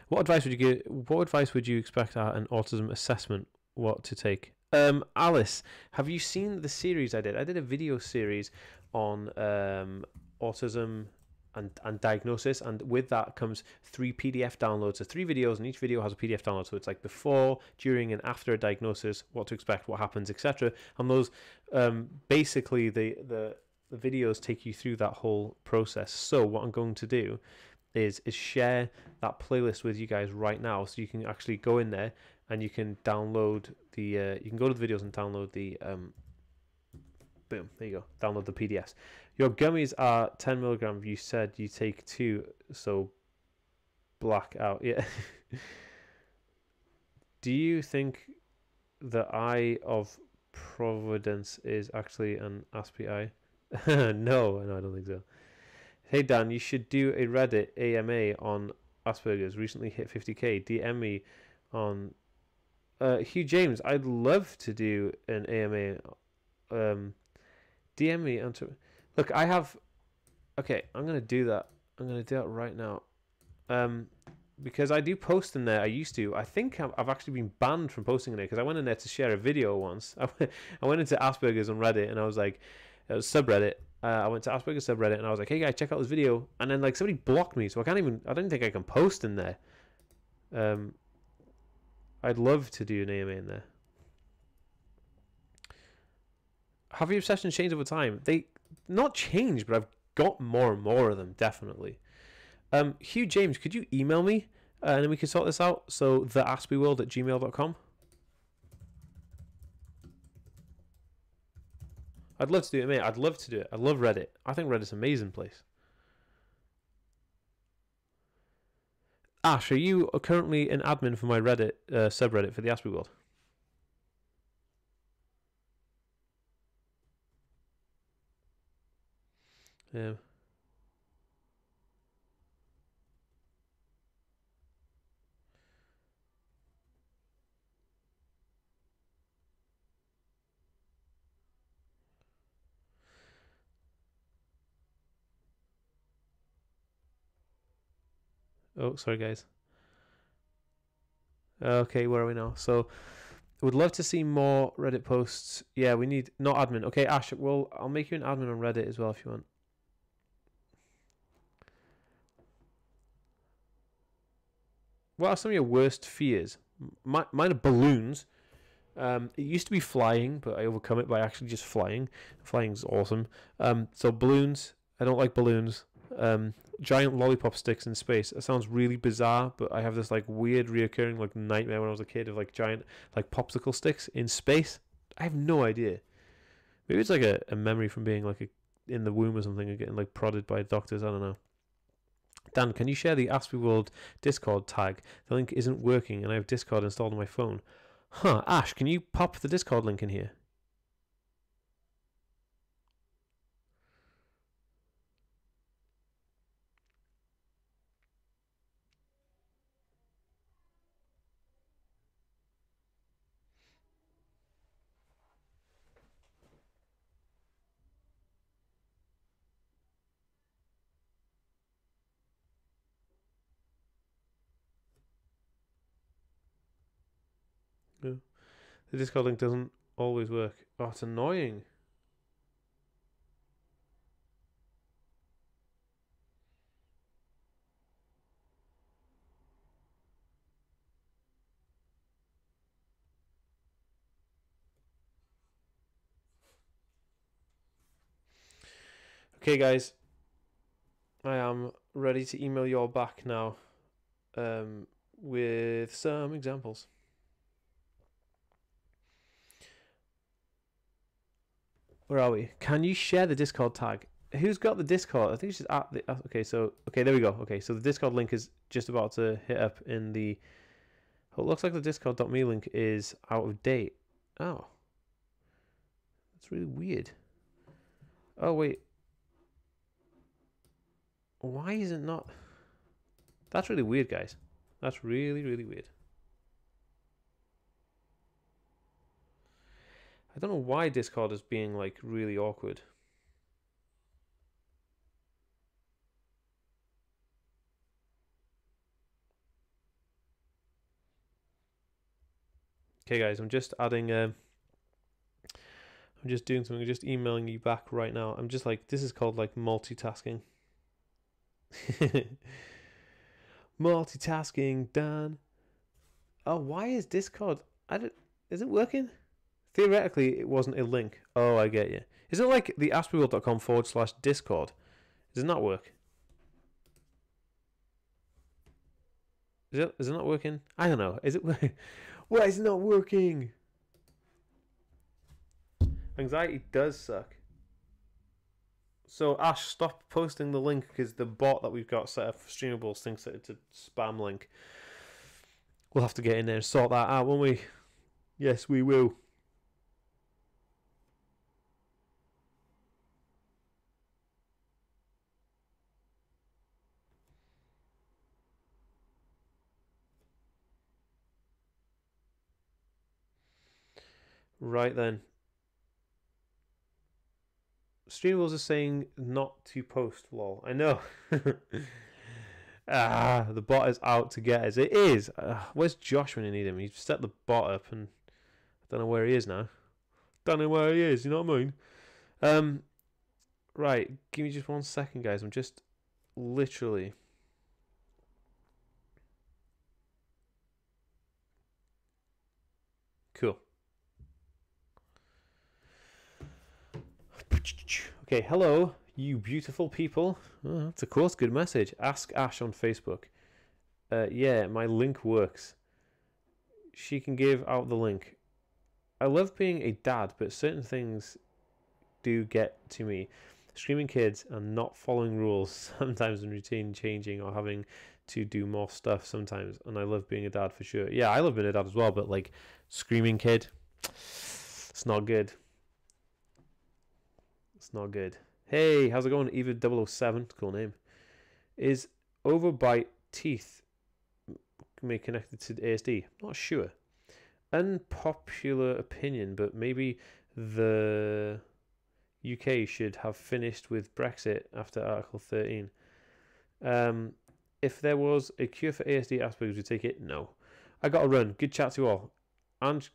What advice would you give? What advice would you expect at an autism assessment? What to take? Alice, have you seen the series I did? I did a video series on autism and diagnosis, and with that comes 3 PDF downloads. So 3 videos, and each video has a PDF download. So it's like before, during, and after a diagnosis, what to expect, what happens, etc. And those basically the videos take you through that whole process. So what I'm going to do is share that playlist with you guys right now, so you can actually go in there and you can download the you can go to the videos and download the boom, there you go, download the PDFs. Your gummies are 10 milligram. You said you take 2, so black out. Yeah. Do you think the Eye of Providence is actually an Aspie eye? No, I don't think so. Hey Dan, you should do a Reddit AMA on Asperger's. Recently hit 50k. DM me on Hugh James. I'd love to do an AMA. DM me onto. Look, I have. Okay, I'm gonna do that. I'm gonna do that right now. Because I do post in there. I used to. I think I've actually been banned from posting in there because I went in there to share a video once. I went into Asperger's on Reddit and I was like, it was subreddit. I went to Asperger's subreddit and I was like, hey guys, check out this video. And then like somebody blocked me, so I don't think I can post in there. I'd love to do an AMA in there. Have your obsessions changed over time? They not changed, but I've got more and more of them, definitely. Hugh James, could you email me and then we can sort this out? So TheAspieWorld@gmail.com. I'd love to do it, mate. I'd love to do it. I love Reddit. I think Reddit's an amazing place. Ash, are you currently an admin for my Reddit subreddit for the Aspie World? Yeah. Oh, sorry, guys. Okay, where are we now? So, would love to see more Reddit posts. Yeah, we need not admin. Okay, Ash. Well, I'll make you an admin on Reddit as well if you want. What are some of your worst fears? Mine are balloons. It used to be flying, but I overcome it by actually just flying. Flying's awesome. So balloons. I don't like balloons. Giant lollipop sticks in space. It sounds really bizarre, but I have this like weird reoccurring like nightmare when I was a kid of like giant like popsicle sticks in space. I have no idea. Maybe it's like a memory from being like in the womb or something and getting like prodded by doctors. I don't know. Dan, can you share the Aspie World Discord tag? The link isn't working and I have Discord installed on my phone. Huh, Ash, can you pop the Discord link in here? No. The Discord link doesn't always work. Oh, it's annoying. Okay, guys. I am ready to email you all back now with some examples. Where are we? Can you share the Discord tag? Who's got the Discord? I think it's just at the. Okay, so okay, there we go. Okay, so the Discord link is just about to hit up in the Oh, it looks like the discord.me link is out of date. Oh. That's really weird. Oh, wait. Why is it not? That's really weird, guys. That's really, really weird. I don't know why Discord is being, like, really awkward. Okay, guys, I'm just adding... I'm just doing something. I'm just emailing you back right now. I'm just like... This is called, like, multitasking. Multitasking, done. Oh, why is Discord... Is it working? Theoretically, it wasn't a link. Oh, I get you. Is it like the aspieworld.com/discord? Does it not work? Is it not working? I don't know. Is it working? Why is it not working? Anxiety does suck. So Ash, stop posting the link because the bot that we've got set up for Streamables thinks that it's a spam link. We'll have to get in there and sort that out, won't we? Yes, we will. Right then. Streamables is saying not to post, lol. I know. The bot is out to get us. It is. Where's Josh when you need him? He's set the bot up and I don't know where he is now. Don't know where he is, you know what I mean? Right, give me just 1 second, guys. I'm just literally... Cool. Okay, hello, you beautiful people. Oh, that's of course good message. Ask Ash on Facebook. Yeah, my link works. She can give out the link. I love being a dad, but certain things do get to me. Screaming kids and not following rules sometimes, and routine changing or having to do more stuff sometimes. And I love being a dad for sure. Yeah, I love being a dad as well, but like screaming kid, it's not good. It's not good. Hey, how's it going? Eva 007, cool name. Is overbite teeth may connected to ASD? Not sure. Unpopular opinion, but maybe the UK should have finished with Brexit after Article 13. If there was a cure for ASD, Aspergers, would you take it? No. I got to run. Good chat to you all. And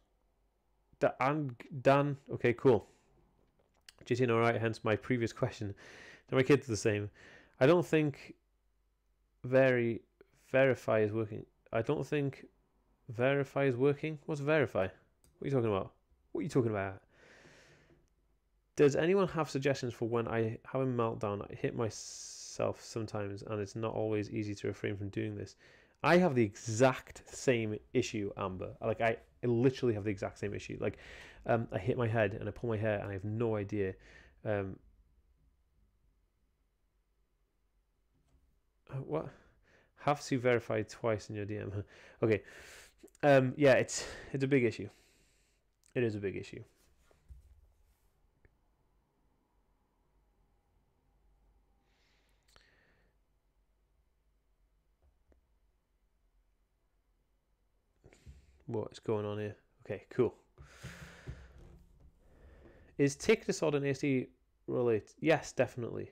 Dan, okay, cool. GTN alright, hence my previous question. Now my kids are the same. I don't think verify is working. I don't think verify is working. What's verify? What are you talking about? What are you talking about? Does anyone have suggestions for when I have a meltdown? I hit myself sometimes and it's not always easy to refrain from doing this. I have the exact same issue, Amber. Like I literally have the exact same issue. Like I hit my head and I pull my hair and I have no idea. What? Have to verify twice in your DM. Okay. Yeah, it's a big issue. It is a big issue. What's going on here? Okay, cool. Is tic disorder and ASD related? Yes, definitely.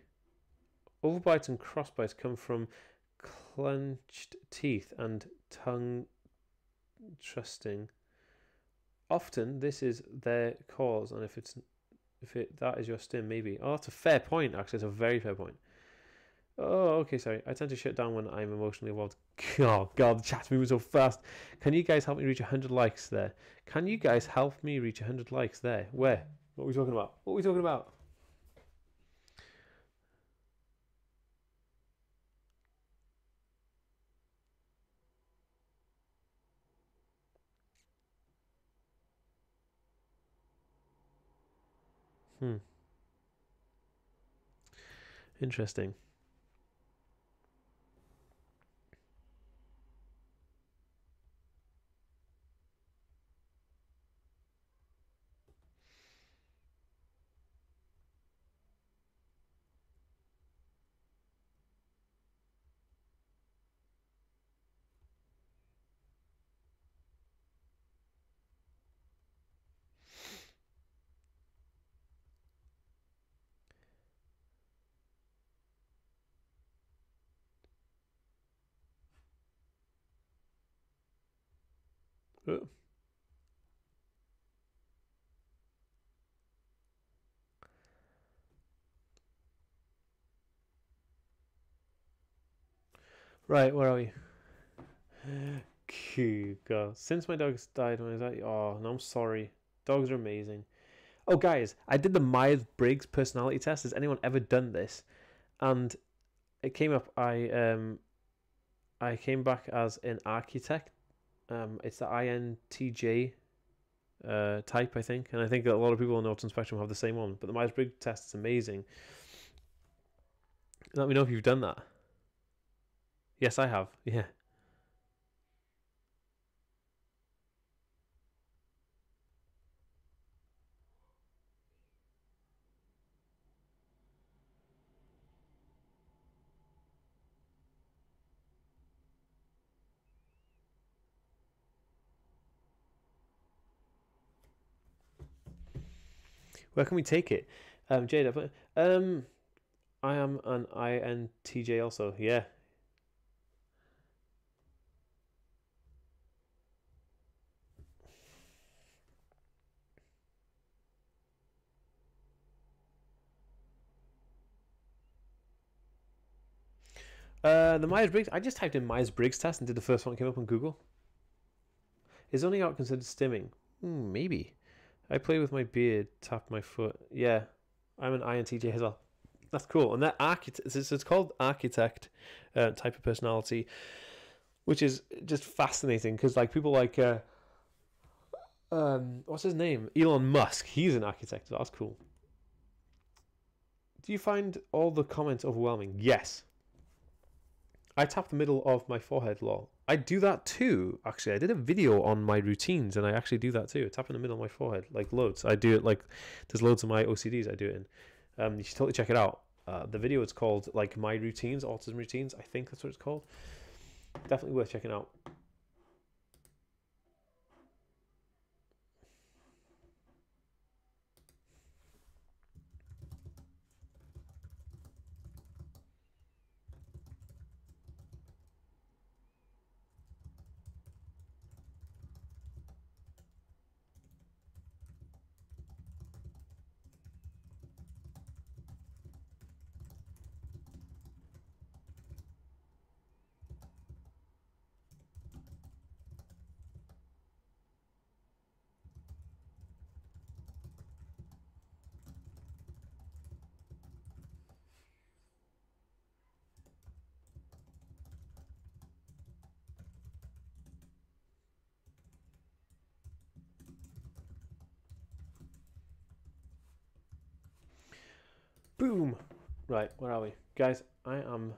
Overbites and crossbites come from clenched teeth and tongue thrusting. Often, this is their cause, and if that is your stim, maybe. Oh, that's a fair point. Actually, it's a very fair point. Oh, okay, sorry. I tend to shut down when I'm emotionally involved. Oh, God, the chat's moving so fast. Can you guys help me reach 100 likes there? Can you guys help me reach 100 likes there? Where? What are we talking about? What are we talking about? Interesting. Right, where are we? God. Since my dogs died when I was like, oh, no, I'm sorry. Dogs are amazing. Oh, guys, I did the Myers-Briggs personality test. Has anyone ever done this? And it came up. I came back as an architect. It's the INTJ type, I think, and I think that a lot of people on the Autism Spectrum have the same one. But the Myers-Briggs test is amazing. Let me know if you've done that. Yes, I have. Yeah. Where can we take it? Jade, I am an INTJ also. Yeah. The Myers-Briggs. I just typed in Myers-Briggs test and did the first one that came up on Google. Is zoning out considered stimming? Maybe. I play with my beard, tap my foot. Yeah, I'm an INTJ as well. That's cool. And that architect, it's called architect type of personality, which is just fascinating because like people like what's his name? Elon Musk. He's an architect. So that's cool. Do you find all the comments overwhelming? Yes. I tap the middle of my forehead, lol. I do that too, actually. I did a video on my routines and I actually do that too. I tap in the middle of my forehead, like loads. I do it like, there's loads of my OCDs I do it in. You should totally check it out. The video is called like My Routines, Autism Routines. I think that's what it's called. Definitely worth checking out. Boom. Right, where are we? Guys, I am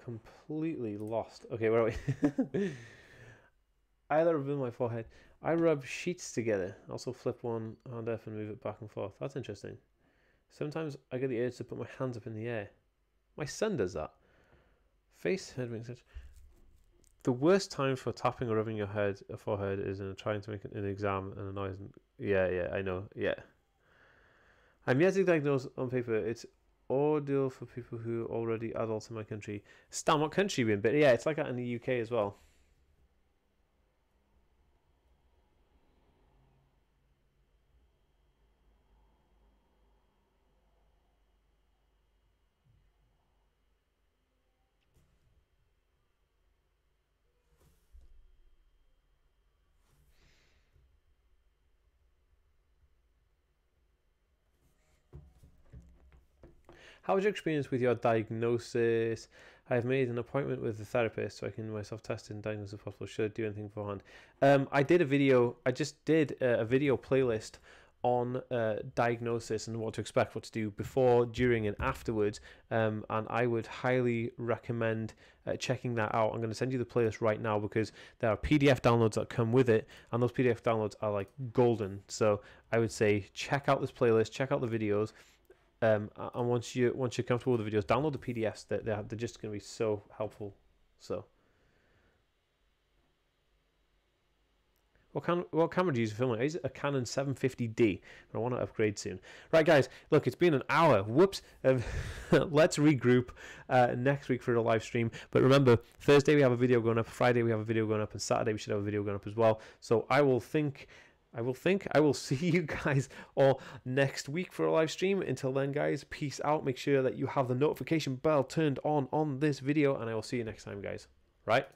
completely lost. Okay, where are we? I rub in my forehead. I rub sheets together. Also flip one hand up and move it back and forth. That's interesting. Sometimes I get the urge to put my hands up in the air. My son does that. Face, head, wings, such. The worst time for tapping or rubbing your forehead is in trying to make an exam and a noise. Yeah, I know. Yeah. I'm yet to diagnose on paper. It's ordeal for people who are already adults in my country. Stan, what country are you in? But yeah, it's like that in the UK as well. How was your experience with your diagnosis? I have made an appointment with the therapist so I can myself test and diagnose if possible. Should I do anything beforehand? I did a video. I just did a video playlist on diagnosis and what to expect, what to do before, during, and afterwards. And I would highly recommend checking that out. I'm going to send you the playlist right now because there are PDF downloads that come with it, and those PDF downloads are like golden. So I would say check out this playlist, check out the videos. And once you're comfortable with the videos, download the PDFs. They're just going to be so helpful. So, What camera do you use for filming? I use a Canon 750D, but I want to upgrade soon. Right, guys, look, it's been an hour. Whoops. Let's regroup next week for a live stream. But remember, Thursday we have a video going up, Friday we have a video going up, and Saturday we should have a video going up as well. So I will see you guys all next week for a live stream. Until then, guys, peace out. Make sure that you have the notification bell turned on this video, and I will see you next time, guys. Right?